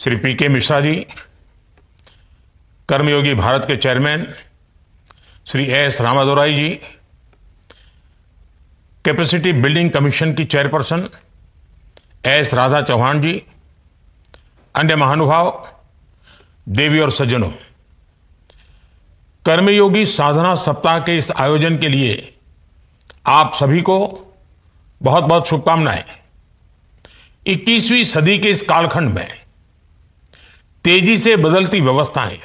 Shri PK. Mishra ji, कर्मयोगी भारत के chairman Shri S. Ramadorai जी, capacity building commission की chairperson S. Radha Chauhan जी, अन्य महानुभाव, देवी और सज्जनों, कर्मयोगी साधना सप्ताह के इस आयोजन के लिए आप सभी को बहुत बहुत शुभकामनाएं। 21वीं सदी के इस कालखंड में तेजी से बदलती व्यवस्थाएं,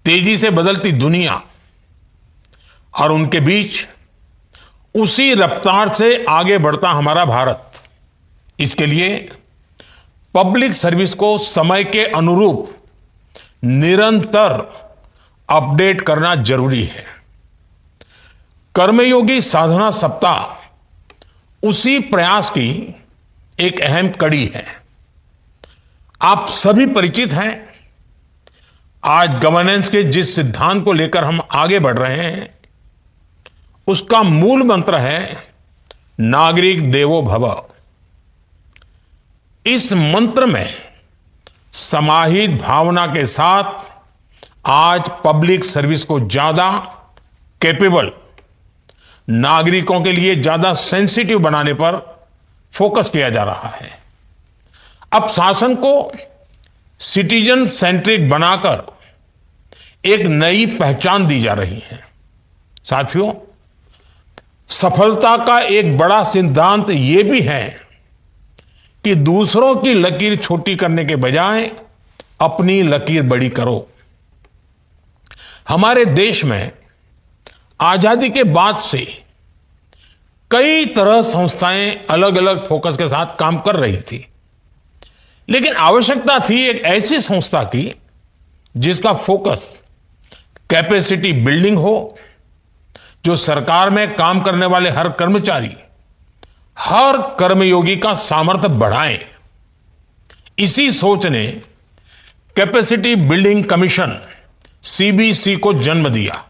तेजी से बदलती दुनिया और उनके बीच उसी रफ्तार से आगे बढ़ता हमारा भारत, इसके लिए पब्लिक सर्विस को समय के अनुरूप निरंतर अपडेट करना जरूरी है। कर्मयोगी साधना सप्ताह उसी प्रयास की एक अहम कड़ी है। आप सभी परिचित हैं, आज गवर्नेंस के जिस सिद्धांत को लेकर हम आगे बढ़ रहे हैं उसका मूल मंत्र है नागरिक देवो भव। इस मंत्र में समाहित भावना के साथ आज पब्लिक सर्विस को ज्यादा कैपेबल, नागरिकों के लिए ज्यादा सेंसिटिव बनाने पर फोकस किया जा रहा है। अब शासन को सिटीजन सेंट्रिक बनाकर एक नई पहचान दी जा रही है। साथियों, सफलता का एक बड़ा सिद्धांत यह भी है कि दूसरों की लकीर छोटी करने के बजाय अपनी लकीर बड़ी करो। हमारे देश में आजादी के बाद से कई तरह संस्थाएं अलग अलग फोकस के साथ काम कर रही थी, लेकिन आवश्यकता थी एक ऐसी संस्था की जिसका फोकस कैपेसिटी बिल्डिंग हो, जो सरकार में काम करने वाले हर कर्मचारी, हर कर्मयोगी का सामर्थ्य बढ़ाए। इसी सोच ने कैपेसिटी बिल्डिंग कमीशन सीबीसी को जन्म दिया।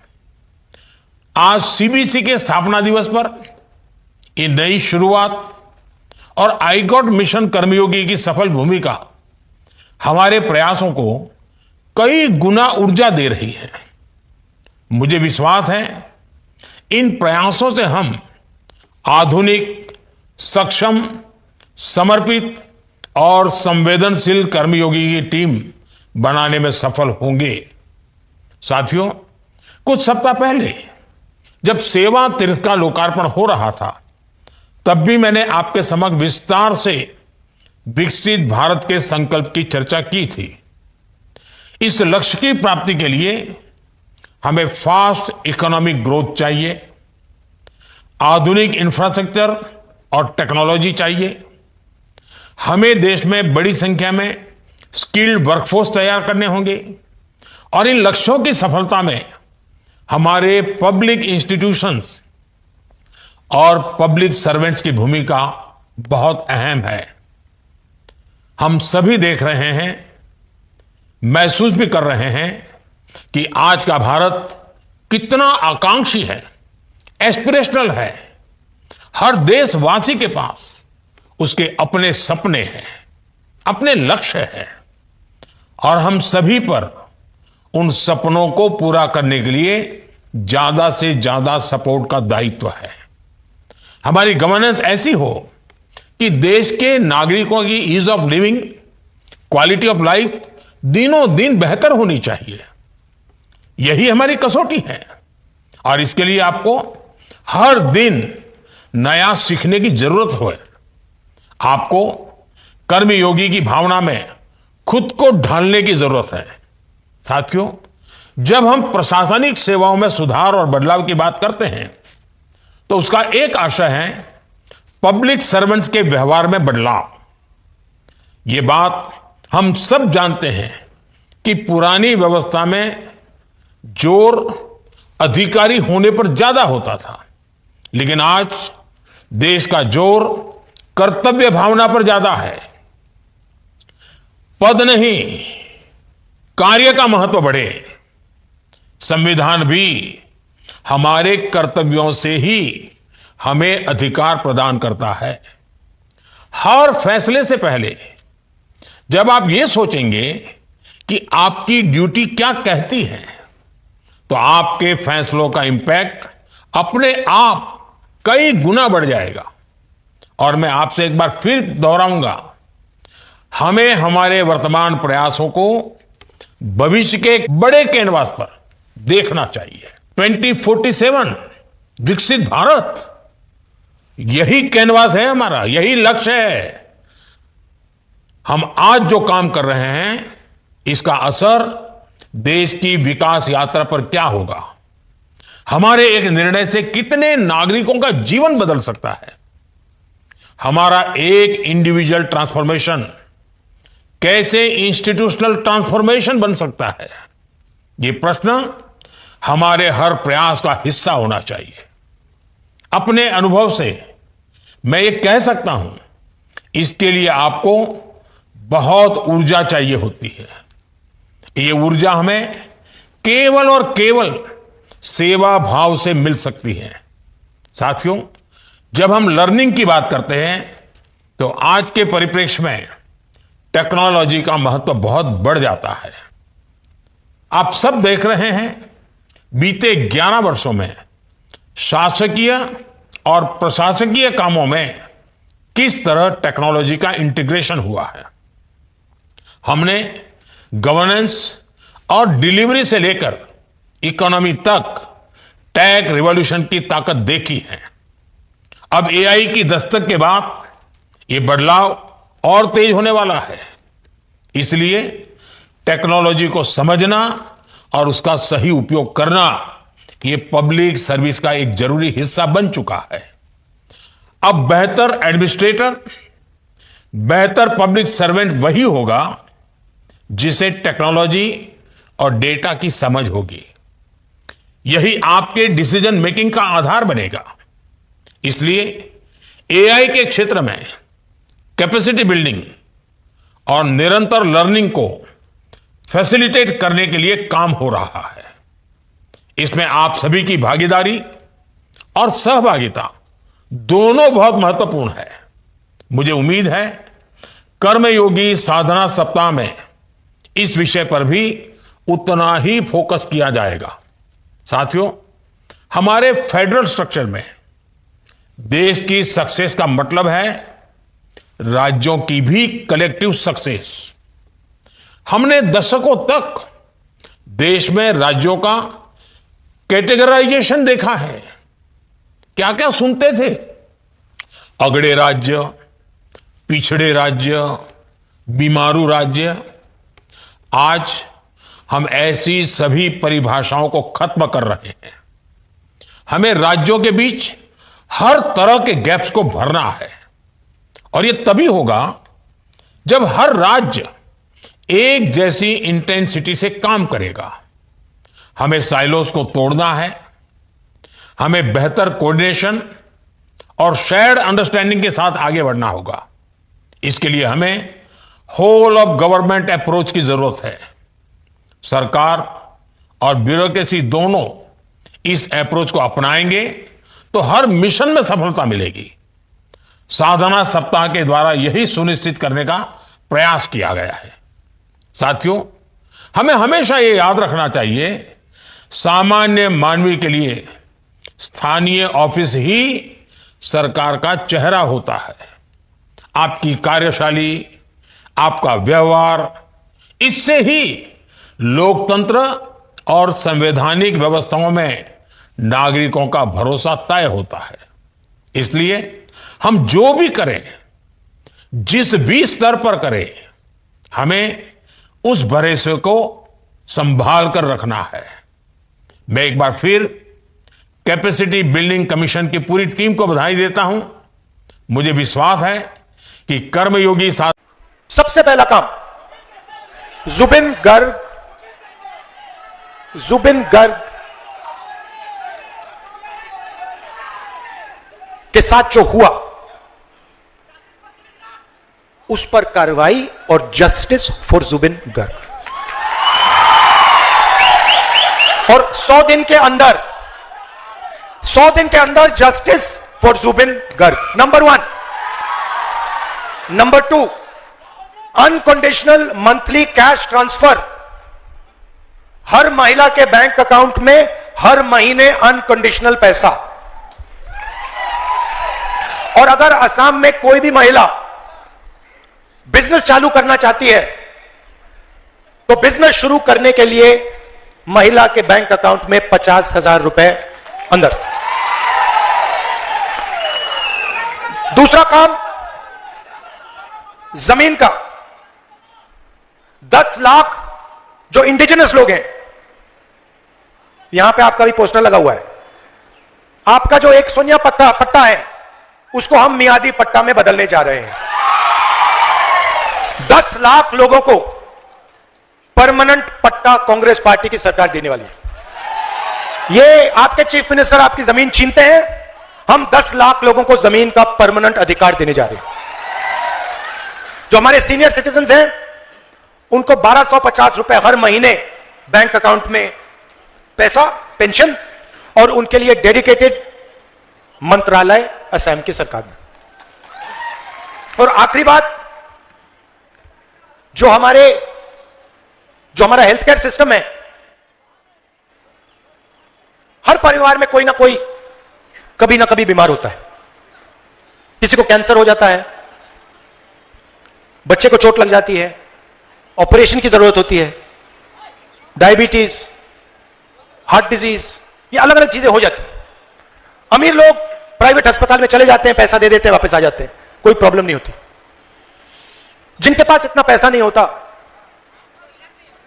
आज सीबीसी के स्थापना दिवस पर ये नई शुरुआत और आई गॉट मिशन कर्मयोगी की सफल भूमिका हमारे प्रयासों को कई गुना ऊर्जा दे रही है। मुझे विश्वास है इन प्रयासों से हम आधुनिक, सक्षम, समर्पित और संवेदनशील कर्मयोगी की टीम बनाने में सफल होंगे। साथियों, कुछ सप्ताह पहले जब सेवा तीर्थ का लोकार्पण हो रहा था, तब भी मैंने आपके समक्ष विस्तार से विकसित भारत के संकल्प की चर्चा की थी। इस लक्ष्य की प्राप्ति के लिए हमें फास्ट इकोनॉमिक ग्रोथ चाहिए, आधुनिक इंफ्रास्ट्रक्चर और टेक्नोलॉजी चाहिए। हमें देश में बड़ी संख्या में स्किल्ड वर्कफोर्स तैयार करने होंगे और इन लक्ष्यों की सफलता में हमारे पब्लिक इंस्टीट्यूशंस और पब्लिक सर्वेंट्स की भूमिका बहुत अहम है। हम सभी देख रहे हैं, महसूस भी कर रहे हैं कि आज का भारत कितना आकांक्षी है, एस्पिरेशनल है। हर देशवासी के पास उसके अपने सपने हैं, अपने लक्ष्य हैं और हम सभी पर उन सपनों को पूरा करने के लिए ज्यादा से ज्यादा सपोर्ट का दायित्व है। हमारी गवर्नेंस ऐसी हो कि देश के नागरिकों की ease of living, quality of life दिनों दिन बेहतर होनी चाहिए। यही हमारी कसौटी है और इसके लिए आपको हर दिन नया सीखने की जरूरत है। आपको कर्मयोगी की भावना में खुद को ढालने की जरूरत है। साथियों, जब हम प्रशासनिक सेवाओं में सुधार और बदलाव की बात करते हैं तो उसका एक आशय है पब्लिक सर्वेंट्स के व्यवहार में बदलाव। ये बात हम सब जानते हैं कि पुरानी व्यवस्था में जोर अधिकारी होने पर ज्यादा होता था, लेकिन आज देश का जोर कर्तव्य भावना पर ज्यादा है। पद नहीं, कार्य का महत्व बढ़े। संविधान भी हमारे कर्तव्यों से ही हमें अधिकार प्रदान करता है। हर फैसले से पहले जब आप ये सोचेंगे कि आपकी ड्यूटी क्या कहती है, तो आपके फैसलों का इंपैक्ट अपने आप कई गुना बढ़ जाएगा। और मैं आपसे एक बार फिर दोहराऊंगा, हमें हमारे वर्तमान प्रयासों को भविष्य के एक बड़े कैनवास पर देखना चाहिए। 2047 विकसित भारत, यही कैनवास है हमारा, यही लक्ष्य है। हम आज जो काम कर रहे हैं, इसका असर देश की विकास यात्रा पर क्या होगा, हमारे एक निर्णय से कितने नागरिकों का जीवन बदल सकता है, हमारा एक इंडिविजुअल ट्रांसफॉर्मेशन कैसे इंस्टीट्यूशनल ट्रांसफॉर्मेशन बन सकता है, ये प्रश्न हमारे हर प्रयास का हिस्सा होना चाहिए। अपने अनुभव से मैं ये कह सकता हूं, इसके लिए आपको बहुत ऊर्जा चाहिए होती है। ये ऊर्जा हमें केवल और केवल सेवा भाव से मिल सकती है। साथियों, जब हम लर्निंग की बात करते हैं, तो आज के परिप्रेक्ष्य में टेक्नोलॉजी का महत्व बहुत बढ़ जाता है। आप सब देख रहे हैं, बीते 11 वर्षों में शासकीय और प्रशासकीय कामों में किस तरह टेक्नोलॉजी का इंटीग्रेशन हुआ है। हमने गवर्नेंस और डिलीवरी से लेकर इकोनॉमी तक टेक रिवॉल्यूशन की ताकत देखी है। अब एआई की दस्तक के बाद ये बदलाव और तेज होने वाला है। इसलिए टेक्नोलॉजी को समझना और उसका सही उपयोग करना, ये पब्लिक सर्विस का एक जरूरी हिस्सा बन चुका है। अब बेहतर एडमिनिस्ट्रेटर, बेहतर पब्लिक सर्वेंट वही होगा जिसे टेक्नोलॉजी और डेटा की समझ होगी। यही आपके डिसीजन मेकिंग का आधार बनेगा। इसलिए एआई के क्षेत्र में कैपेसिटी बिल्डिंग और निरंतर लर्निंग को फैसिलिटेट करने के लिए काम हो रहा है। इसमें आप सभी की भागीदारी और सहभागिता दोनों बहुत महत्वपूर्ण है। मुझे उम्मीद है कर्मयोगी साधना सप्ताह में इस विषय पर भी उतना ही फोकस किया जाएगा। साथियों, हमारे फेडरल स्ट्रक्चर में देश की सक्सेस का मतलब है राज्यों की भी कलेक्टिव सक्सेस। हमने दशकों तक देश में राज्यों का कैटेगराइजेशन देखा है। क्या क्या सुनते थे? अगड़े राज्य, पिछड़े राज्य, बीमारू राज्य। आज हम ऐसी सभी परिभाषाओं को खत्म कर रहे हैं। हमें राज्यों के बीच हर तरह के गैप्स को भरना है, और यह तभी होगा जब हर राज्य एक जैसी इंटेंसिटी से काम करेगा। हमें साइलोस को तोड़ना है। हमें बेहतर कोऑर्डिनेशन और शेयर्ड अंडरस्टैंडिंग के साथ आगे बढ़ना होगा। इसके लिए हमें होल ऑफ गवर्नमेंट अप्रोच की जरूरत है। सरकार और ब्यूरोक्रेसी दोनों इस अप्रोच को अपनाएंगे तो हर मिशन में सफलता मिलेगी। साधना सप्ताह के द्वारा यही सुनिश्चित करने का प्रयास किया गया है। साथियों, हमें हमेशा यह याद रखना चाहिए, सामान्य मानवीय के लिए स्थानीय ऑफिस ही सरकार का चेहरा होता है। आपकी कार्यशैली, आपका व्यवहार, इससे ही लोकतंत्र और संवैधानिक व्यवस्थाओं में नागरिकों का भरोसा तय होता है। इसलिए हम जो भी करें, जिस भी स्तर पर करें, हमें उस भरोसे को संभाल कर रखना है। मैं एक बार फिर कैपेसिटी बिल्डिंग कमीशन की पूरी टीम को बधाई देता हूं। मुझे विश्वास है कि कर्मयोगी साथ सबसे पहला काम जुबिन गर्ग के साथ जो हुआ उस पर कार्रवाई और जस्टिस फॉर जुबिन गर्ग, और 100 दिन के अंदर justice for Zubeen Garg, number 1। Number 2, unconditional monthly cash transfer, हर महिला के बैंक अकाउंट में हर महीने अनकंडीशनल पैसा। और अगर असम में कोई भी महिला बिजनेस चालू करना चाहती है तो बिजनेस शुरू करने के लिए महिला के बैंक अकाउंट में 50,000 रुपए अंदर। दूसरा काम जमीन का, 10 लाख जो इंडिजिनस लोग हैं, यहां पे आपका भी पोस्टर लगा हुआ है, आपका जो एक सोनिया पट्टा है उसको हम मियादी पट्टा में बदलने जा रहे हैं। 10 लाख लोगों को परमानेंट पट्टा कांग्रेस पार्टी की सरकार देने वाली है। ये आपके चीफ मिनिस्टर आपकी जमीन छीनते हैं, हम 10 लाख लोगों को जमीन का परमानेंट अधिकार देने जा रहे हैं। जो हमारे सीनियर सिटीजन्स हैं उनको 1250 रुपए हर महीने बैंक अकाउंट में पैसा, पेंशन, और उनके लिए डेडिकेटेड मंत्रालय असम की सरकार में। और आखिरी बात, जो हमारा हेल्थ केयर सिस्टम है, हर परिवार में कोई ना कोई कभी ना कभी बीमार होता है। किसी को कैंसर हो जाता है, बच्चे को चोट लग जाती है, ऑपरेशन की जरूरत होती है, डायबिटीज, हार्ट डिजीज, ये अलग अलग चीजें हो जाती हैं। अमीर लोग प्राइवेट अस्पताल में चले जाते हैं, पैसा दे देते हैं, वापस आ जाते हैं, कोई प्रॉब्लम नहीं होती। जिनके पास इतना पैसा नहीं होता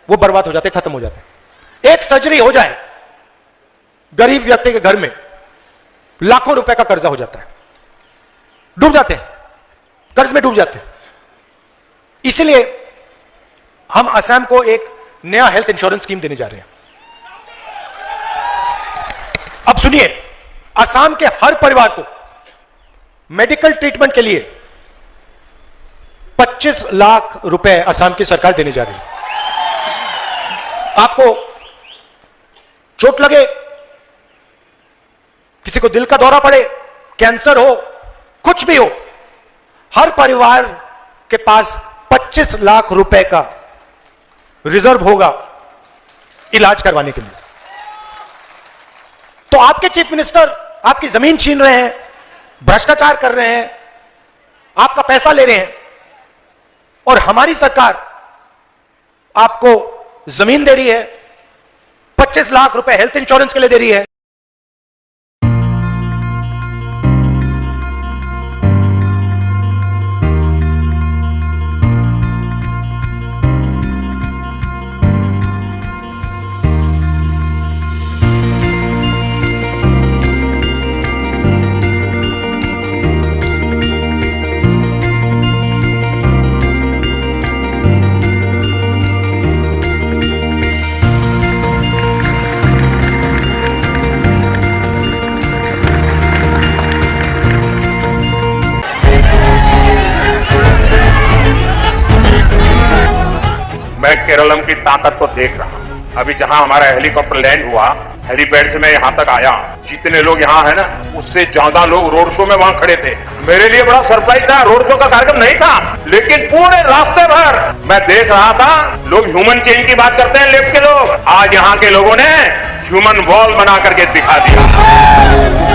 वो बर्बाद हो जाते, खत्म हो जाते। एक सर्जरी हो जाए, गरीब व्यक्ति के घर में लाखों रुपए का कर्जा हो जाता है, डूब जाते हैं, कर्ज में डूब जाते हैं। इसलिए हम असम को एक नया हेल्थ इंश्योरेंस स्कीम देने जा रहे हैं। अब सुनिए, असम के हर परिवार को मेडिकल ट्रीटमेंट के लिए 25 लाख रुपए असम की सरकार देने जा रही है। आपको चोट लगे, किसी को दिल का दौरा पड़े, कैंसर हो, कुछ भी हो, हर परिवार के पास 25 लाख रुपए का रिजर्व होगा इलाज करवाने के लिए। तो आपके चीफ मिनिस्टर आपकी जमीन छीन रहे हैं, भ्रष्टाचार कर रहे हैं, आपका पैसा ले रहे हैं, और हमारी सरकार आपको जमीन दे रही है, 25 लाख रुपए हेल्थ इंश्योरेंस के लिए दे रही है। मैं केरलम की ताकत को देख रहा हूं। अभी जहां हमारा हेलीकॉप्टर लैंड हुआ, हेलीपैड से मैं यहां तक आया, जितने लोग यहां है ना, उससे ज्यादा लोग रोड शो में वहां खड़े थे। मेरे लिए बड़ा सरप्राइज था, रोड शो का कार्यक्रम नहीं था, लेकिन पूरे रास्ते भर मैं देख रहा था लोग ह्यूमन चेन की बात करते हैं, लेफ्ट के लोग, आज यहां के लोगों ने ह्यूमन वॉल बना करके दिखा दिया।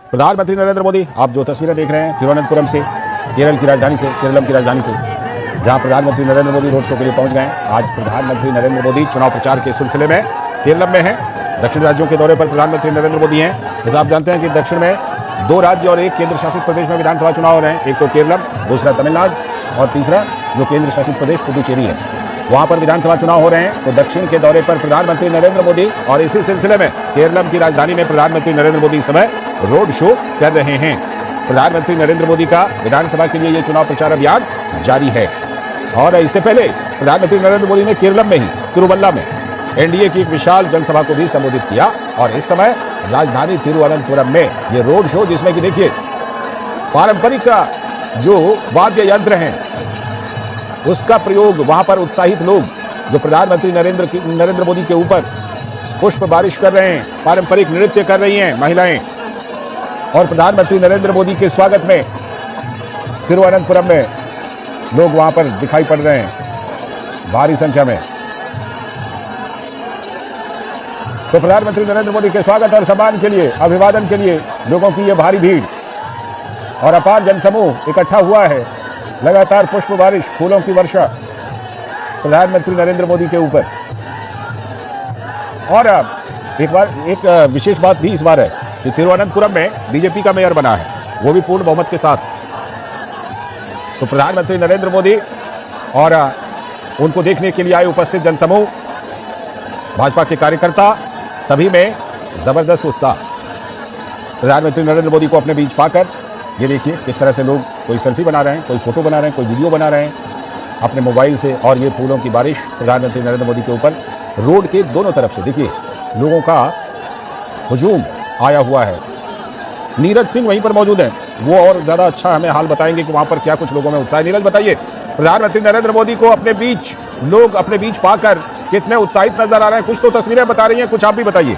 प्रधानमंत्री नरेंद्र मोदी, आप जो तस्वीरें देख रहे हैं तिरुवनंतपुरम से, केरल की राजधानी से, केरलम की राजधानी से, जहां प्रधानमंत्री नरेंद्र मोदी रोड शो के लिए पहुंच गए। आज प्रधानमंत्री नरेंद्र मोदी चुनाव प्रचार के सिलसिले में केरलम में हैं। दक्षिण राज्यों के दौरे पर प्रधानमंत्री नरेंद्र मोदी हैं। जैसा आप जानते हैं कि दक्षिण में 2 राज्य और 1 केंद्र शासित प्रदेश में विधानसभा चुनाव हो रहे हैं। एक तो केरलम, दूसरा तमिलनाडु और तीसरा जो केंद्र शासित प्रदेश पुडुचेरी है, वहां पर विधानसभा चुनाव हो रहे हैं। तो दक्षिण के दौरे पर प्रधानमंत्री नरेंद्र मोदी और इसी सिलसिले में केरलम की राजधानी में प्रधानमंत्री नरेंद्र मोदी इस समय रोड शो कर रहे हैं। प्रधानमंत्री नरेंद्र मोदी का विधानसभा के लिए यह चुनाव प्रचार अभियान जारी है। और इससे पहले प्रधानमंत्री नरेंद्र मोदी ने केरलम में ही तिरुवल्ला में एनडीए की एक विशाल जनसभा को भी संबोधित किया। और इस समय राजधानी तिरुवनंतपुरम में यह रोड शो, जिसमें कि देखिए पारंपरिक जो वाद्य यंत्र हैं उसका प्रयोग, वहां पर उत्साहित लोग जो प्रधानमंत्री नरेंद्र मोदी के ऊपर पुष्प बारिश कर रहे हैं, पारंपरिक नृत्य कर रही हैं महिलाएं। और प्रधानमंत्री नरेंद्र मोदी के स्वागत में तिरुवनंतपुरम में लोग वहां पर दिखाई पड़ रहे हैं भारी संख्या में। तो प्रधानमंत्री नरेंद्र मोदी के स्वागत और सम्मान के लिए, अभिवादन के लिए लोगों की यह भारी भीड़ और अपार जनसमूह इकट्ठा हुआ है। लगातार पुष्प बारिश, फूलों की वर्षा प्रधानमंत्री नरेंद्र मोदी के ऊपर। और एक विशेष बात भी इस बार है कि तिरुवनंतपुरम में बीजेपी का मेयर बना है, वो भी पूर्ण बहुमत के साथ। तो प्रधानमंत्री नरेंद्र मोदी और उनको देखने के लिए आए उपस्थित जनसमूह, भाजपा के कार्यकर्ता, सभी में जबरदस्त उत्साह। प्रधानमंत्री नरेंद्र मोदी को अपने बीच पाकर ये देखिए किस तरह से लोग कोई सेल्फी बना रहे हैं, कोई फोटो बना रहे हैं, कोई वीडियो बना रहे हैं अपने मोबाइल से। और ये फूलों की बारिश प्रधानमंत्री नरेंद्र मोदी के ऊपर रोड के दोनों तरफ से देखिए लोगों का हुजूम आया हुआ है। नीरज सिंह वहीं पर मौजूद हैं, वो और ज्यादा अच्छा हमें हाल बताएंगे कि वहां पर क्या कुछ लोगों में उत्साह है। नीरज, बताइए, प्रधानमंत्री नरेंद्र मोदी को अपने बीच लोग अपने बीच पाकर कितने उत्साहित नजर आ रहे हैं? कुछ तो तस्वीरें बता रही हैं, कुछ आप भी बताइए।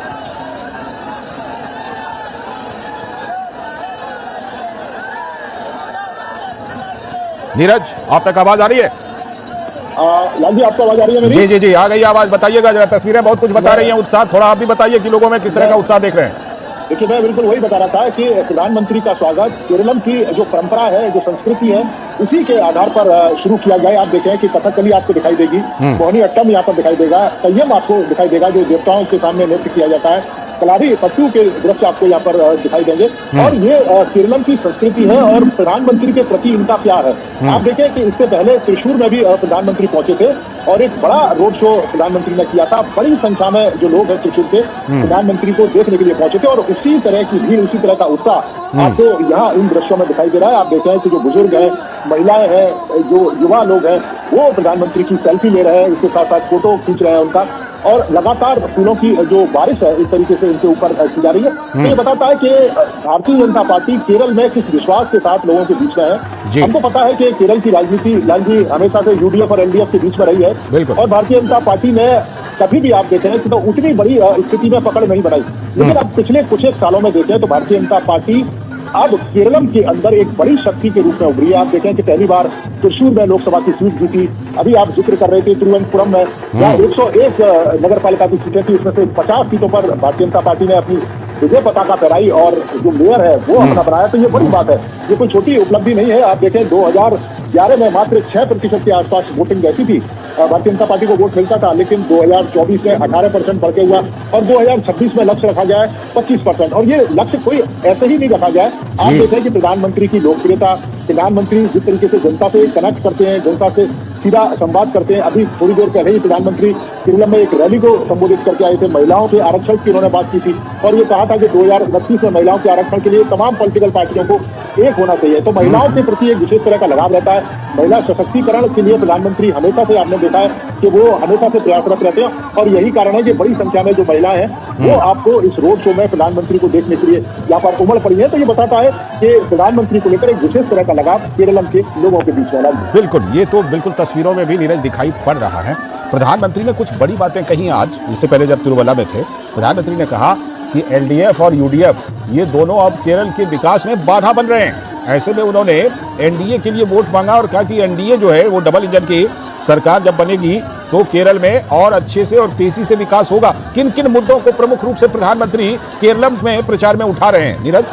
नीरज, आप तक आवाज आ रही है? लाल जी, आपको आवाज आ रही है मेरी? जी जी जी, आ गई आवाज। बताइएगा जरा, तस्वीरें बहुत कुछ बता रही हैं, उत्साह थोड़ा आप भी बताइए कि लोगों में किस तरह का उत्साह देख रहे हैं। देखिए, मैं बिल्कुल वही बता रहा था कि प्रधानमंत्री का स्वागत केरलम की जो परंपरा है, जो संस्कृति है, उसी के आधार पर शुरू किया गया है। आप देखें कि कथकली आपको दिखाई देगी, मोहिनी अट्टम यहाँ पर दिखाई देगा, कय्यम आपको दिखाई देगा जो देवताओं के सामने नृत्य किया जाता है, कलारी पट्टू के दृश्य आपको यहाँ पर दिखाई देंगे। और ये केरलम की संस्कृति है और प्रधानमंत्री के प्रति इनका प्यार है। आप देखें कि इससे पहले त्रिशूर में भी प्रधानमंत्री पहुंचे थे और एक बड़ा रोड शो प्रधानमंत्री ने किया था। बड़ी संख्या में जो लोग हैं त्रिशूर के प्रधानमंत्री को देखने के लिए पहुंचे थे और उसी तरह की भीड़, उसी तरह का उत्साह आपको यहाँ इन दृश्यों में दिखाई दे रहा है। आप देख रहे हैं कि जो बुजुर्ग हैं, महिलाएं हैं, जो युवा लोग हैं, वो प्रधानमंत्री की सेल्फी ले रहे हैं, इसके साथ साथ फोटो खींच रहे हैं उनका। और लगातार फूलों की जो बारिश है इस तरीके से इनके ऊपर की जा रही है। तो ये बताता है कि भारतीय जनता पार्टी केरल में किस विश्वास के साथ लोगों के बीच में है। हमको पता है कि केरल की राजनीति लाल जी हमेशा से यूडीएफ और एलडीएफ के बीच में रही है और भारतीय जनता पार्टी ने कभी भी आप देखें तो उतनी बड़ी स्थिति में पकड़ नहीं बनाई। लेकिन अब पिछले कुछ एक सालों में देखें तो भारतीय जनता पार्टी अब केरलम के अंदर एक बड़ी शक्ति के रूप में उभरी है। आप देखें कि पहली बार त्रिशूर में लोकसभा की सीट जीती। अभी आप जिक्र कर रहे थे तिरुवनंतपुरम में जहाँ 101 नगर पालिका की सीटें थी, उसमें से 50 सीटों पर भारतीय जनता पार्टी ने अपनी विजय पताका फहराई और जो मेयर है वो अपना बनाया। तो ये बड़ी बात है, ये कोई छोटी उपलब्धि नहीं है। आप देखें 2011 में मात्र 6% के आसपास वोटिंग रहती थी, भारतीय जनता पार्टी को वोट मिलता था, लेकिन 2024 में 18% बढ़ के हुआ और 2026 में लक्ष्य रखा गया है 25%। और ये लक्ष्य कोई ऐसे ही नहीं रखा गया है। आप देखें कि प्रधानमंत्री की लोकप्रियता, प्रधानमंत्री जिस तरीके से जनता से कनेक्ट करते हैं, जनता से सीधा संवाद करते हैं। अभी थोड़ी देर पहले ही प्रधानमंत्री केरलम में एक रैली को संबोधित करके आए थे, महिलाओं के आरक्षण की उन्होंने बात की थी और ये कहा था कि 2029 में महिलाओं के आरक्षण के लिए तमाम पॉलिटिकल पार्टियों को एक होना चाहिए। तो महिलाओं के प्रति एक विशेष तरह का लगाव रहता है। महिला सशक्तिकरण के लिए प्रधानमंत्री हमेशा से, आपने देखा है कि वो हमेशा से प्रयासरत रहते हैं और यही कारण है कि बड़ी संख्या में जो महिलाएं हैं वो आपको इस रोड शो में प्रधानमंत्री को देखने के लिए यहाँ पर उमड़ पड़ी है। तो ये बताता है कि प्रधानमंत्री को लेकर एक विशेष तरह का लगाव केरल के लोगों के बीच में। बिल्कुल, ये तो बिल्कुल तस्वीरों में भी नीरज दिखाई पड़ रहा है। प्रधानमंत्री ने कुछ बड़ी बातें कही आज, इससे पहले जब तिरुवल्ला में थे, प्रधानमंत्री ने कहा कि एलडीएफ और यूडीएफ ये दोनों अब केरल के विकास में बाधा बन रहे हैं। ऐसे में उन्होंने एनडीए के लिए वोट मांगा और कहा कि एनडीए जो है वो डबल इंजन की सरकार जब बनेगी तो केरल में और अच्छे से और तेजी से विकास होगा। किन किन मुद्दों को प्रमुख रूप से प्रधानमंत्री केरल में प्रचार में उठा रहे हैं नीरज?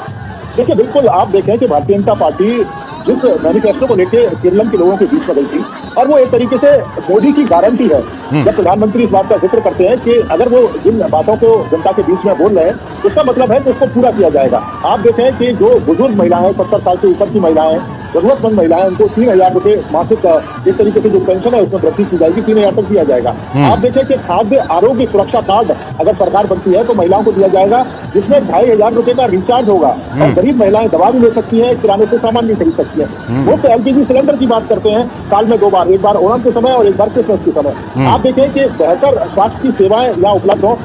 देखिए, बिल्कुल आप देखें कि भारतीय जनता पार्टी जिस मैनिफेस्टो को लेकर केरल के लोगों के बीच में गई थी और वो एक तरीके से मोदी की गारंटी है। जब प्रधानमंत्री इस बात का जिक्र करते हैं कि अगर वो जिन बातों को जनता के बीच में बोल रहे हैं, उसका मतलब है कि उसको पूरा किया जाएगा। आप देखें कि जो बुजुर्ग महिलाएं, 70 साल से ऊपर की महिलाएं, जरूरतमंद महिलाएं, उनको 3000 रुपए मासिक इस तरीके से जो पेंशन है उसमें वृद्धि की जाएगी, 3000 तक दिया जाएगा। आप देखें कि खाद्य आरोग्य सुरक्षा कार्ड अगर सरकार बनती है तो महिलाओं को दिया जाएगा, जिसमें 2500 रुपए का रिचार्ज होगा और गरीब महिलाएं दवा भी ले सकती है, किराने से सामान भी खरीद सकती है। वो तो एलपीजी सिलेंडर की बात करते हैं साल में 2 बार, एक बार ओणम के समय और एक बार क्रिसमस के समय। आप देखें कि बेहतर स्वास्थ्य की सेवाएं यहाँ उपलब्ध हो।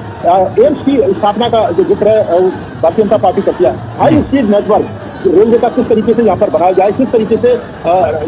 एम्स की स्थापना का जो जिक्र है भारतीय जनता पार्टी करती है। हाई स्पीड नेटवर्क रेलवे का किस तरीके से यहाँ पर बनाया जाए, किस तरीके से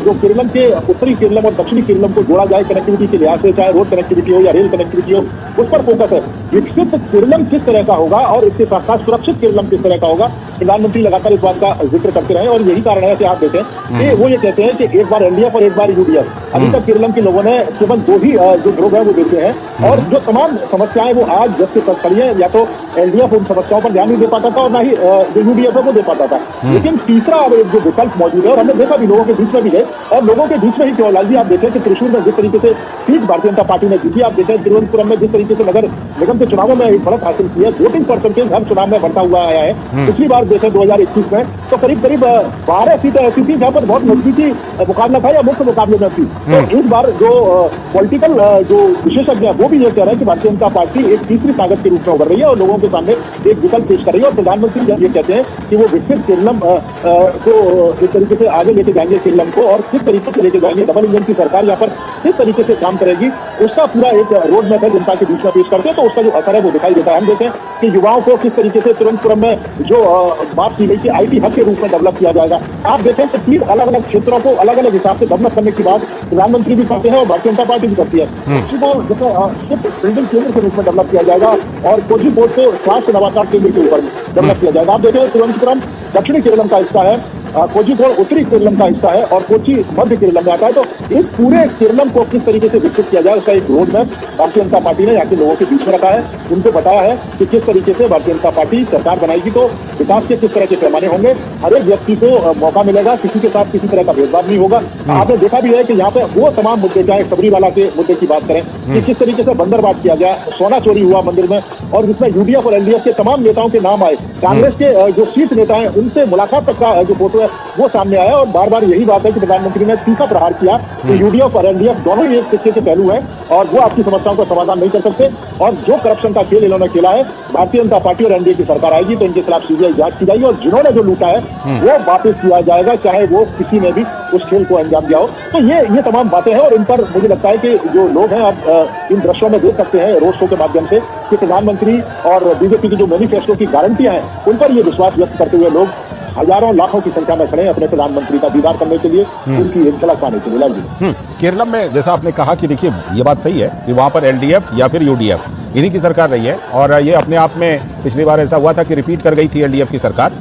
जो केरलम के उत्तरी केरलम और दक्षिणी केरलम को जोड़ा जाए कनेक्टिविटी के लिहाज से, चाहे रोड कनेक्टिविटी हो या रेल कनेक्टिविटी हो, उस पर फोकस है। विकसित केरलम किस तरह का होगा और इसके साथ साथ सुरक्षित केरलम किस तरह का होगा, प्रधानमंत्री लगातार इस बात का जिक्र करते रहे और यही कारण है कि आप देखें कि वो ये कहते हैं कि एक बार एलडीएफ और एक बार यूडीएफ। अभी तक केरलम के लोगों ने केवल 2 ही जो ध्रुव है वो देखे हैं और जो तमाम समस्याएं वो आज जब से तक खड़ी है, या तो एलडीएफ उन समस्याओं पर ध्यान नहीं दे पाता था और ना ही जो यूडीएफ है वो दे पाता था। लेकिन तीसरा अब एक जो विकल्प मौजूद है और हमने देखा भी लोगों के बीच में भी है और लोगों के बीच में ही केवल जी आप देखें कि त्रिशूर में जिस तरीके से सीट भारतीय जनता पार्टी ने जीती, आप देखें तिरुवनंतपुरम में जिस तरीके से नगर निगम के चुनावों में एक बढ़त हासिल की है, वोटिंग परसेंटेज हर चुनाव में बढ़ता हुआ आया है। पिछली बार देखें 2021 में तो करीब 12 सीटें ऐसी थी जहाँ पर बहुत नजदीकी मुकाबला था या मुख्य मुकाबले में थी। तो इस बार जो पॉलिटिकल जो विशेषज्ञ है वो भी ये कह रहे हैं कि भारतीय जनता पार्टी एक तीसरी ताकत के रूप में उभर रही है और लोगों के सामने एक विकल्प पेश कर रही है। और प्रधानमंत्री जब ये कहते हैं कि वो विकसित केरलम को एक तरीके से आगे लेके जाएंगे केरलम को और किस तरीके से लेके जाएंगे, डबल इंजन की सरकार यहाँ पर किस तरीके से काम करेगी, उसका पूरा एक रोड मैप है जनता के बीच में पेश करते हैं। तो उसका जो असर है वो दिखाई देता है। हम देखें कि युवाओं को किस तरीके से तिरुवनंतपुरम में जो बात की गई थी आईटी हब के रूप में डेवलप किया जाएगा। आप देखें कि 3 अलग अलग क्षेत्रों को अलग अलग हिसाब से डेवलप करने की बात प्रधानमंत्री भी करते हैं और भारतीय जनता पार्टी भी करती है। उसको बिल्डिंग केंद्र के रूप में डेवलप किया जाएगा और कोझिकोड को स्वास्थ्य नवाचार केंद्र के ऊपर डेवलप किया जाएगा। आप देखें तिरुवनंतपुरम दक्षिणी केरलम का हिस्सा है, कोझिकोड उत्तरी केरलम का हिस्सा है और कोची मध्य केरलम में आता है। तो इस पूरे केरलम को किस तरीके से विकसित किया जाए उसका एक road map Bharatiya Janata party ने यहाँ के लोगों के बीच में रखा है, उनको बताया है कि किस तरीके से भारतीय जनता पार्टी सरकार बनाएगी तो विकास के किस तरह के पैमाने होंगे, हर एक व्यक्ति को मौका मिलेगा, किसी के साथ किसी तरह का भेदभाव नहीं होगा। आपने देखा भी है कि यहाँ पे वो तमाम मुद्दे, चाहे सबरीवाला के मुद्दे की बात करें कि किस तरीके से बंदरबांट किया गया, सोना चोरी हुआ मंदिर में और जिसमें यूडीएफ और एलडीएफ के तमाम नेताओं के नाम आए, कांग्रेस के जो शीर्ष नेता है उनसे मुलाकात तक का जो फोटो है वो सामने आया और बार बार यही बात है कि प्रधानमंत्री ने तीखा प्रहार किया कि यूडीएफ और एलडीएफ दोनों ही एक सिक्के के पहलू हैं और वो आपकी समस्याओं का समाधान नहीं कर सकते और जो करप्शन का खेल इन्होंने खेला है, भारतीय जनता पार्टी और एनडीए की सरकार आएगी तो इनके खिलाफ सीबीआई जांच की जाएगी और जिन्होंने जो लूटा है वो वापस किया जाएगा, चाहे वो किसी ने भी उस खेल को अंजाम दिया हो। तो ये तमाम बातें हैं और इन पर मुझे लगता है कि जो लोग हैं आप इन दृश्यों में देख सकते हैं रोड शो के माध्यम से कि प्रधानमंत्री और बीजेपी की जो मैनिफेस्टो की गारंटियां हैं उन पर ये विश्वास व्यक्त करते हुए लोग हजारों लाखों की संख्या में खड़े अपने प्रधानमंत्री का दीदार करने के लिए, उनकी एक झलक पाने के लिए। केरलम में जैसा आपने कहा कि देखिए ये बात सही है कि वहां पर एलडीएफ या फिर यूडीएफ इन्हीं की सरकार रही है और ये अपने आप में पिछली बार ऐसा हुआ था कि रिपीट कर गई थी एलडीएफ की सरकार।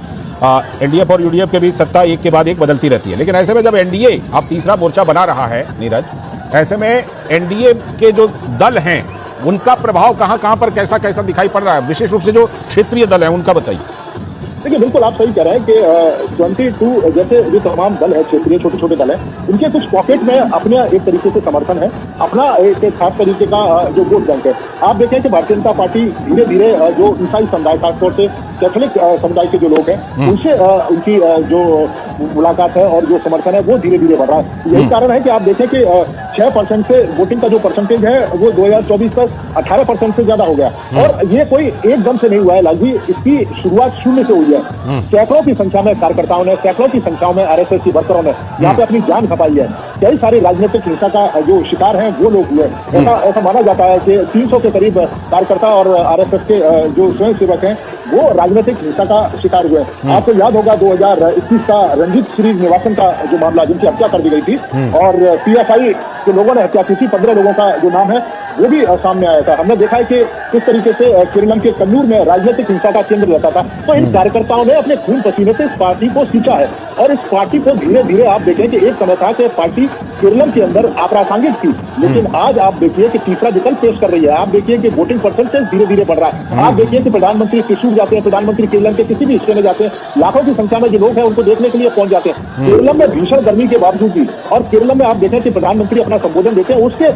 एनडीएफ और यूडीएफ के बीच सत्ता एक के बाद एक बदलती रहती है, लेकिन ऐसे में जब एनडीए अब तीसरा मोर्चा बना रहा है नीरज, ऐसे में एनडीए के जो दल हैं उनका प्रभाव कहां पर कैसा कैसा दिखाई पड़ रहा है, विशेष रूप से जो क्षेत्रीय दल है उनका बताइए। देखिए बिल्कुल आप सही कह रहे हैं कि 22 जैसे जो तमाम दल है क्षेत्रीय छोटे छोटे दल है उनके कुछ पॉकेट में अपने एक तरीके से समर्थन है, अपना एक खास तरीके का जो वोट बैंक है। आप देखें कि भारतीय जनता पार्टी धीरे धीरे जो ईसाई समुदाय खासतौर से कैथोलिक समुदाय के जो लोग हैं उनसे उनकी जो मुलाकात है और जो समर्थन है वो धीरे धीरे बढ़ रहा है। यही कारण है कि आप देखें कि 6% से वोटिंग का जो परसेंटेज है वो 2024 तक 18% से ज्यादा हो गया और ये कोई एकदम से नहीं हुआ है लालजी, इसकी शुरुआत 0 से हुई है। सैकड़ों की संख्या में कार्यकर्ताओं ने, सैकड़ों की संख्याओं में आरएसएस की वर्करों ने यहाँ पे अपनी जान खपाई है। कई सारे राजनीतिक हिंसा का जो शिकार हैं वो लोग हुए। ऐसा माना जाता है कि 300 के करीब कार्यकर्ता और आरएसएस के जो स्वयं सेवक हैं वो राजनीतिक हिंसा का शिकार हुए। आपको याद होगा 2021 का रंजीत श्रीनिवासन का जो मामला जिनकी हत्या कर दी गई थी और पीएफआई के लोगों ने हत्या की थी, 15 लोगों का जो नाम है वो भी सामने आया था। हमने देखा है कि किस तरीके से केरलम के कन्नूर में राजनीतिक हिंसा का केंद्र रहता था। तो इन कार्यकर्ताओं ने अपने खून पसीने से इस पार्टी को सींचा है और इस पार्टी को धीरे धीरे आप देखें कि एक समय था कि पार्टी केरलम के अंदर अप्रासंगिक थी, लेकिन आज आप देखिए कि तीसरा विकल्प पेश कर रही है। आप देखिए कि वोटिंग परसेंटेज धीरे धीरे बढ़ रहा है। आप देखिए कि प्रधानमंत्री त्रिशूर जाते हैं, प्रधानमंत्री केरलम के किसी भी हिस्से में जाते हैं, लाखों की संख्या में जो लोग हैं उनको देखने के लिए पहुंच जाते हैं। केरलम में भीषण गर्मी के बावजूद भी, और केरलम में आप देखें कि प्रधानमंत्री अपना संबोधन देते हैं, उसके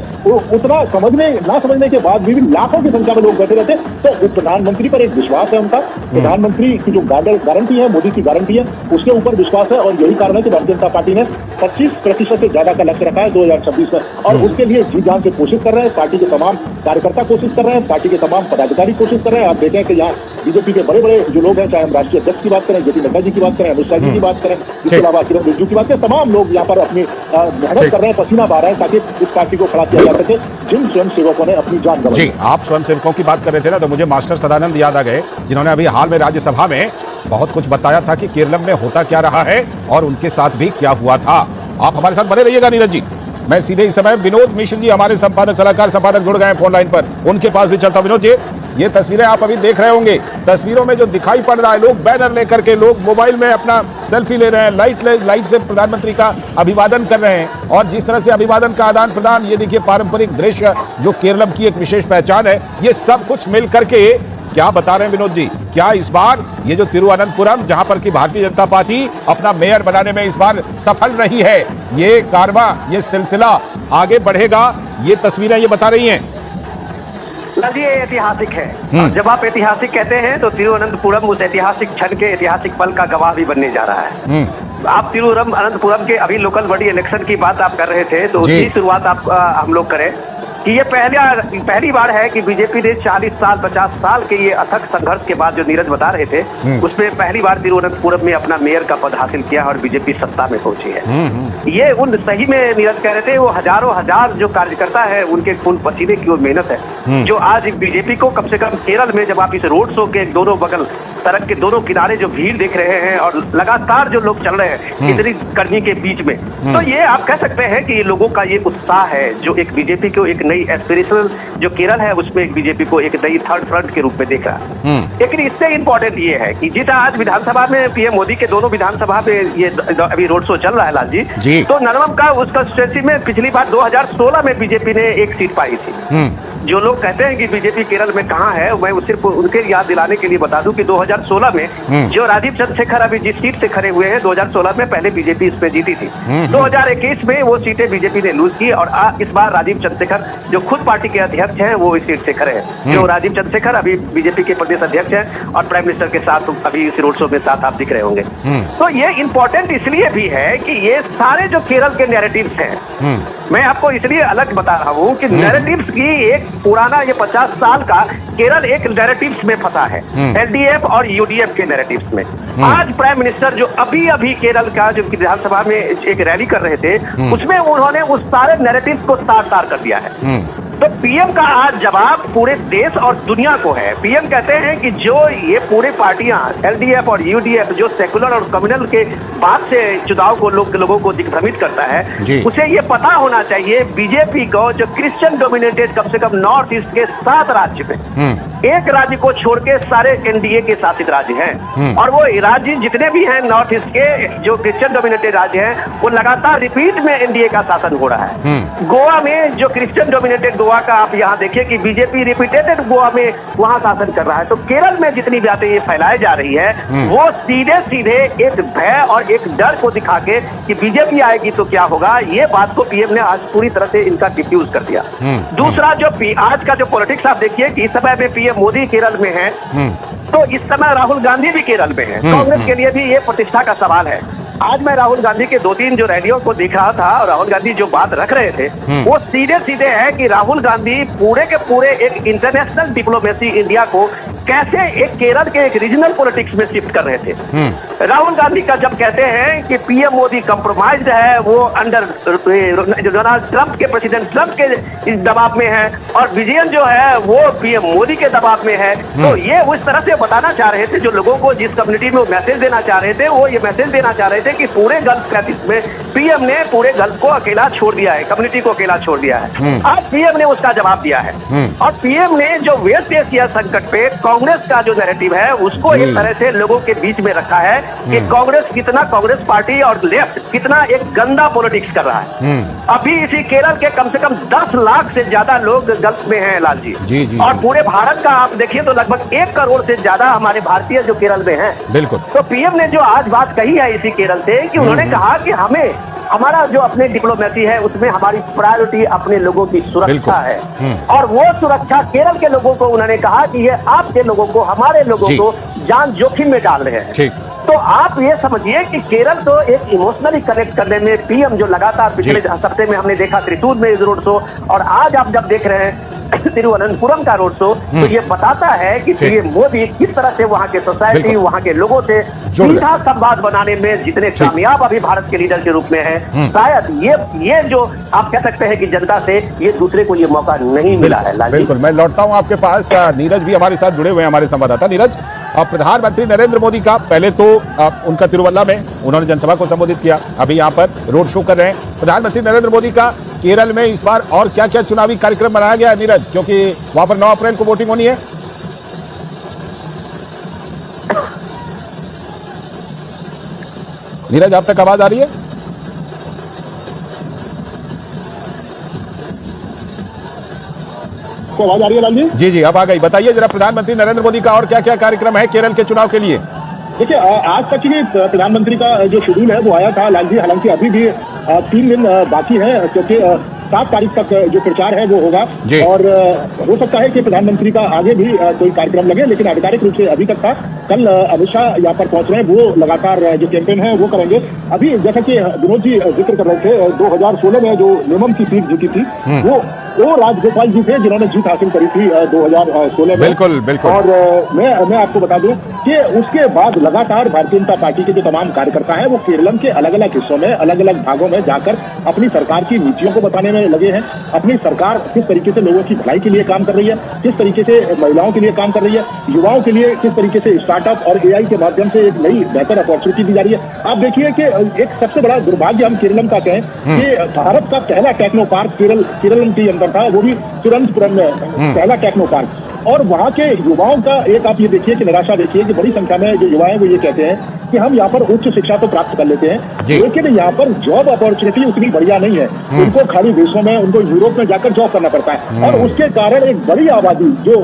उतना समझने ना समझने के बाद भी लाखों की संख्या में लोग बैठे रहते हैं। तो प्रधानमंत्री पर एक विश्वास है उनका, प्रधानमंत्री की जो गारंटी है, मोदी की गारंटी है, उसके ऊपर विश्वास है। और यही कारण है कि भारतीय जनता पार्टी ने 25% से ज्यादा का लक्ष्य रखा है 2026 में, और उसके लिए जी जान से कोशिश कर रहे हैं। पार्टी के तमाम कार्यकर्ता कोशिश कर रहे हैं, पार्टी के तमाम पदाधिकारी कोशिश कर रहे हैं। आप देखें कि यहाँ बीजेपी के बड़े बड़े जो लोग हैं, चाहे हम राष्ट्रीय अध्यक्ष की बात करें, जेपी नड्डा जी की बात करें, अमित शाह जी की बात करें, इसके अलावा किरण रिजिजू की बात करें, तमाम लोग यहाँ पर अपनी मेहनत कर रहे हैं, पसीना बहा रहे हैं ताकि इस पार्टी को खड़ा किया जा सके, जिन स्वयं सेवकों ने अपनी जान गंवाई। जी, आप स्वयं सेवकों की बात कर रहे थे ना, तो मुझे मास्टर सदानंद याद आ गए, जिन्होंने अभी हाल में राज्यसभा में बहुत कुछ बताया था कि केरलम में होता क्या रहा है और उनके साथ भी क्या हुआ था। आप हमारे साथ बने रहिएगा नीरज जी। मैं सीधे इस समय विनोद मिश्र जी, हमारे संपादक सलाहकार संपादक जुड़ गए हैं फोन लाइन पर, उनके पास भी चलता। विनोद जी, ये तस्वीरें आप अभी देख रहे होंगे, तस्वीरों में जो दिखाई पड़ रहा है, लोग बैनर लेकर के, लोग मोबाइल में अपना सेल्फी ले रहे हैं, लाइट से प्रधानमंत्री का अभिवादन कर रहे हैं, और जिस तरह से अभिवादन का आदान प्रदान, ये देखिए पारंपरिक दृश्य जो केरलम की एक विशेष पहचान है, ये सब कुछ मिल करके क्या बता रहे हैं विनोद जी? क्या इस बार ये जो तिरुवनंतपुरम, जहां पर की भारतीय जनता पार्टी अपना मेयर बनाने में इस बार सफल रही है, ये कारवां, ये सिलसिला आगे बढ़ेगा, ये तस्वीरें ये बता रही हैं? जी, ये ऐतिहासिक है। जब आप ऐतिहासिक कहते हैं तो तिरुवनंतपुरम उस ऐतिहासिक क्षण के, ऐतिहासिक पल का गवाह भी बनने जा रहा है। आप तिरुवनंतपुरम के अभी लोकल बॉडी इलेक्शन की बात आप कर रहे थे, तो उसकी शुरुआत आप हम लोग करें कि ये पहली बार है कि बीजेपी ने 40 साल 50 साल के ये अथक संघर्ष के बाद, जो नीरज बता रहे थे, उसमें पहली बार तिरुवनंतपुरम में अपना मेयर का पद हासिल किया और बीजेपी सत्ता में पहुंची है। ये उन सही में नीरज कह रहे थे, वो हजारों हजार जो कार्यकर्ता है, उनके खून पसीने की वो मेहनत है, जो आज बीजेपी को कम से कम केरल में, जब आप इस रोड शो के दोनों बगल, सड़क के दोनों किनारे जो भीड़ देख रहे हैं और लगातार जो लोग चल रहे हैं इतनी गर्मी के बीच में, तो ये आप कह सकते हैं कि ये लोगों का ये उत्साह है जो एक बीजेपी को एक नई एस्पिरेशनल, जो केरल है उसमें एक बीजेपी को एक नई थर्ड फ्रंट के रूप में देख रहा है। लेकिन इससे इंपॉर्टेंट ये है कि जिस आज विधानसभा में पीएम मोदी के दोनों विधानसभा में ये अभी रोड शो चल रहा है लाल जी, तो नरवम का उस कंस्टिट्यूंसी में पिछली बार 2016 में बीजेपी ने एक सीट पाई थी। जो लोग कहते हैं कि बीजेपी केरल में कहां है, मैं सिर्फ उनके याद दिलाने के लिए बता दूं कि 2016 में जो राजीव चंद्रशेखर अभी जिस सीट से खड़े हुए हैं, 2016 में पहले बीजेपी इस पे जीती थी। 2021 में वो सीटें बीजेपी ने लूज की, और इस बार राजीव चंद्रशेखर जो खुद पार्टी के अध्यक्ष हैं वो इस सीट से खड़े हैं। जो राजीव चंद्रशेखर अभी बीजेपी के प्रदेश अध्यक्ष हैं और प्राइम मिनिस्टर के साथ अभी इस रोड शो में साथ आप दिख रहे होंगे। तो ये इंपॉर्टेंट इसलिए भी है कि ये सारे जो केरल के नैरेटिव्स हैं, मैं आपको इसलिए अलग बता रहा हूँ कि नैरेटिव्स की एक पुराना, ये 50 साल का केरल एक नैरेटिव्स में फंसा है, एलडीएफ और यूडीएफ के नैरेटिव्स में। आज प्राइम मिनिस्टर जो अभी केरल का जो विधानसभा में एक रैली कर रहे थे, उसमें उन्होंने उस सारे नैरेटिव्स को तार कर दिया है। तो पीएम का आज जवाब पूरे देश और दुनिया को है। पीएम कहते हैं कि जो ये पूरे पार्टियां एलडीएफ और यूडीएफ जो सेकुलर और कम्युनल के बाद से चुनाव को लोगों को दिग्भ्रमित करता है, उसे ये पता होना चाहिए बीजेपी को जो क्रिश्चियन डोमिनेटेड कम से कम नॉर्थ ईस्ट के 7 राज्य में, एक राज्य को छोड़ के सारे एनडीए के शासित राज्य हैं, और वो राज्य जितने भी हैं नॉर्थ ईस्ट के जो क्रिश्चियन डोमिनेटेड राज्य हैं, वो लगातार रिपीट में एनडीए का शासन हो रहा है। गोवा में जो क्रिश्चियन डोमिनेटेड गोवा का आप यहाँ देखिए कि बीजेपी रिपीटेड गोवा में वहां शासन कर रहा है। तो केरल में जितनी बातें ये फैलाई जा रही है, वो सीधे एक भय और एक डर को दिखा के कि बीजेपी आएगी तो क्या होगा, ये बात को पीएम ने आज पूरी तरह से इनका डिफ्यूज कर दिया। दूसरा जो आज का जो पॉलिटिक्स आप देखिए कि इस समय में पीएम मोदी केरल में है, तो इस समय राहुल गांधी भी केरल में है। कांग्रेस के लिए भी ये प्रतिष्ठा का सवाल है। आज मैं राहुल गांधी के 2-3 जो रैलियों को देख रहा था, और राहुल गांधी जो बात रख रहे थे वो सीधे है कि राहुल गांधी पूरे के पूरे एक इंटरनेशनल डिप्लोमेसी इंडिया को कैसे एक केरल के एक रीजनल पॉलिटिक्स में शिफ्ट कर रहे थे। राहुल गांधी का जब कहते हैं कि पीएम मोदी कंप्रोमाइज्ड है, वो अंडर डोनाल्ड ट्रंप के, प्रेसिडेंट ट्रंप के दबाव में है, और विजयन जो है वो पीएम मोदी के दबाव में है, तो ये उस तरह से बताना चाह रहे थे जो लोगों को, जिस कम्युनिटी में वो मैसेज देना चाह रहे थे, वो ये मैसेज देना चाह रहे थे कि पूरे गल्फ कंट्रीज में पीएम ने पूरे गल्फ को अकेला छोड़ दिया है, कम्युनिटी को अकेला छोड़ दिया है। आज पीएम ने उसका जवाब दिया है और पीएम ने जो वेस्ट एशिया संकट पे कांग्रेस का जो नैरेटिव है उसको एक तरह से लोगों के बीच में रखा है कि कांग्रेस पार्टी और लेफ्ट कितना एक गंदा पॉलिटिक्स कर रहा है। अभी इसी केरल के कम से कम 10 लाख से ज्यादा लोग गल्फ में हैं लाल जी, और पूरे भारत का आप देखिए तो लगभग 1 करोड़ से ज्यादा हमारे भारतीय जो केरल में हैं। बिल्कुल। तो पीएम ने जो आज बात कही है इसी केरल से कि उन्होंने कहा कि हमारा जो अपने डिप्लोमेसी है उसमें हमारी प्रायोरिटी अपने लोगों की सुरक्षा है, और वो सुरक्षा केरल के लोगों को उन्होंने कहा कि ये आपके लोगों को, हमारे लोगों को जान जोखिम में डाल रहे हैं। तो आप ये समझिए कि केरल तो एक इमोशनली कनेक्ट करने में पीएम जो लगातार पिछले हफ्ते में हमने देखा त्रिशूर में रोड शो, और आज आप जब देख रहे हैं तिरुवनंतपुरम का रोड शो, तो ये बताता है कि पीएम मोदी किस तरह से वहां के सोसाइटी, वहां के लोगों से सीधा संवाद बनाने में जितने कामयाब अभी भारत के लीडर के रूप में है। शायद ये जो आप कह सकते हैं कि जनता से ये दूसरे को ये मौका नहीं मिला है। बिल्कुल, मैं लौटता हूं आपके पास। नीरज भी हमारे साथ जुड़े हुए हैं, हमारे संवाददाता। नीरज, प्रधानमंत्री नरेंद्र मोदी का पहले तो उनका तिरुवल्ला में उन्होंने जनसभा को संबोधित किया, अभी यहाँ पर रोड शो कर रहे हैं। प्रधानमंत्री नरेंद्र मोदी का केरल में इस बार और क्या क्या चुनावी कार्यक्रम बनाया गया है नीरज, क्योंकि वहां पर 9 अप्रैल को वोटिंग होनी है? नीरज, आप तक आवाज आ रही है? को आवाज आ रही है लाल जी? जी, अब आ गई। बताइए जरा, प्रधानमंत्री नरेंद्र मोदी का और क्या क्या कार्यक्रम है केरल के चुनाव के लिए? देखिए, आज तक की प्रधानमंत्री का जो शेड्यूल है वो आया था लाल जी, हालांकि अभी भी 3 दिन बाकी है, क्योंकि 7 तारीख तक जो प्रचार है वो होगा, और हो सकता है कि प्रधानमंत्री का आगे भी कोई कार्यक्रम लगे, लेकिन आधिकारिक रूप से अभी तक था। कल अमित शाह यहाँ पर पहुंच रहे हैं, वो लगातार जो कैंपेन है वो करेंगे। अभी जैसा कि विनोद जी जिक्र कर रहे थे, 2016 में जो निमम की सीट जीती थी वो राजगोपाल जी थे जिन्होंने जीत हासिल करी थी 2016 में। बिल्कुल बिल्कुल। और मैं आपको बता दूं कि उसके बाद लगातार भारतीय जनता पार्टी के जो तमाम कार्यकर्ता हैं वो केरलम के अलग अलग हिस्सों में, अलग अलग भागों में जाकर अपनी सरकार की नीतियों को बताने में लगे हैं। अपनी सरकार किस तरीके से लोगों की भलाई के लिए काम कर रही है, किस तरीके से महिलाओं के लिए काम कर रही है, युवाओं के लिए किस तरीके से स्टार्टअप और एआई के माध्यम से एक नई बेहतर अपॉर्चुनिटी दी जा रही है। आप देखिए कि एक सबसे बड़ा दुर्भाग्य हम केरलम का कहें कि भारत का पहला टेक्नो पार्क केरलम के अंदर था, वो भी तिरुवनंतपुरम में पहला टेक्नो पार्क, और वहाँ के युवाओं का एक आप ये देखिए कि निराशा देखिए कि बड़ी संख्या में जो युवा हैं वो ये कहते हैं कि हम यहाँ पर उच्च शिक्षा तो प्राप्त कर लेते हैं, लेकिन यहाँ पर जॉब अपॉर्चुनिटी उतनी बढ़िया नहीं है। उनको खाली देशों में, उनको यूरोप में जाकर जॉब करना पड़ता है, और उसके कारण एक बड़ी आबादी जो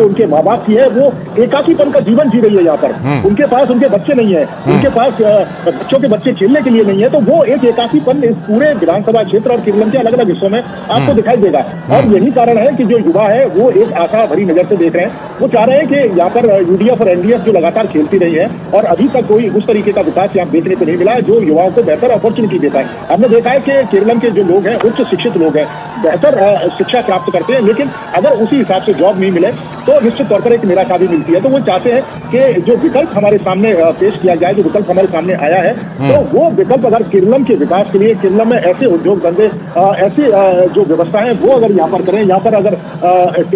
उनके माँ बाप की है वो एकाकीपन का जीवन जी रही है यहाँ पर। उनके पास उनके बच्चे नहीं है, उनके पास बच्चों के बच्चे खेलने के लिए नहीं है, तो वो एक एकाकीपन इस पूरे विधानसभा क्षेत्र और केरल के अलग अलग हिस्सों में आपको दिखाई देगा। और यही कारण है कि जो युवा है वो एक आशा भरी नजर से देख रहे हैं, वो चाह रहे हैं कि यहाँ पर यूडीएफ और एनडीएफ जो लगातार खेलती रही है, और अभी तक कोई उस तरीके का विकास यहाँ देखने को नहीं मिला जो युवाओं को बेहतर अपॉर्चुनिटी देता है। हमने देखा है कि केरल के जो लोग हैं, उच्च शिक्षित लोग हैं, बेहतर शिक्षा प्राप्त करते हैं, लेकिन अगर उसी हिसाब से जॉब नहीं मिले तो निश्चित तौर पर एक निराशा भी मिलती है। तो वो चाहते हैं कि जो विकल्प हमारे सामने पेश किया जाए, जो विकल्प हमारे सामने आया है, तो वो विकल्प अगर केरल के विकास के लिए, केरल में ऐसे उद्योग धंधे, ऐसी जो व्यवस्था है वो अगर यहाँ पर करें, यहाँ पर अगर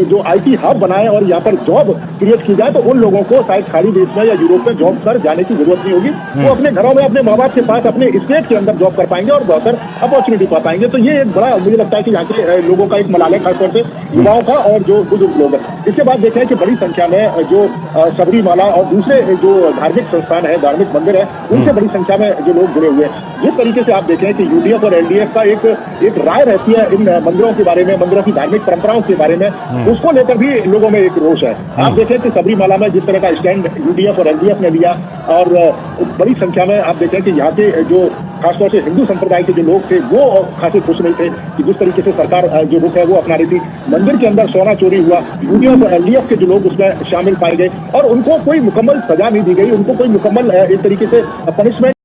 जो IT हब बनाए और यहाँ पर जॉब क्रिएट की जाए, तो उन लोगों को शायद खाड़ी देश में या यूरोप में जॉब कर जाने की जरूरत नहीं होगी। वो अपने घरों में, अपने माँ बाप के पास, अपने स्टेट के अंदर जॉब कर पाएंगे और बेहतर अपॉर्चुनिटी पा पाएंगे। तो ये एक बड़ा, मुझे लगता है कि यहाँ के लोगों का एक मलाल है, खासतौर से युवाओं का और जो बुजुर्ग लोग हैं। इसके बाद देखें कि बड़ी संख्या में जो सबरीमाला और दूसरे जो धार्मिक संस्थान है, धार्मिक मंदिर है, उनसे बड़ी संख्या में जो लोग जुड़े हुए हैं। जिस तरीके से आप देखें कि यूडीएफ और एलडीएफ का एक राय रहती है इन मंदिरों के बारे में, मंदिरों की धार्मिक परंपराओं के बारे में, उसको लेकर भी लोगों में एक रोष है। आप देखें कि सबरीमाला में जिस तरह का स्टैंड यूडीएफ और एलडीएफ ने लिया, और बड़ी संख्या में आप देखें कि यहाँ के जो खासतौर से हिंदू संप्रदाय के जो लोग थे वो खासे खुश नहीं थे कि जिस तरीके से सरकार जो रुख है वो अपना रही थी। मंदिर के अंदर सोना चोरी हुआ, यूडीएफ और एलडीएफ के जो लोग उसमें शामिल पाए गए और उनको कोई मुकम्मल सजा नहीं दी गई, उनको कोई मुकम्मल एक तरीके से पनिशमेंट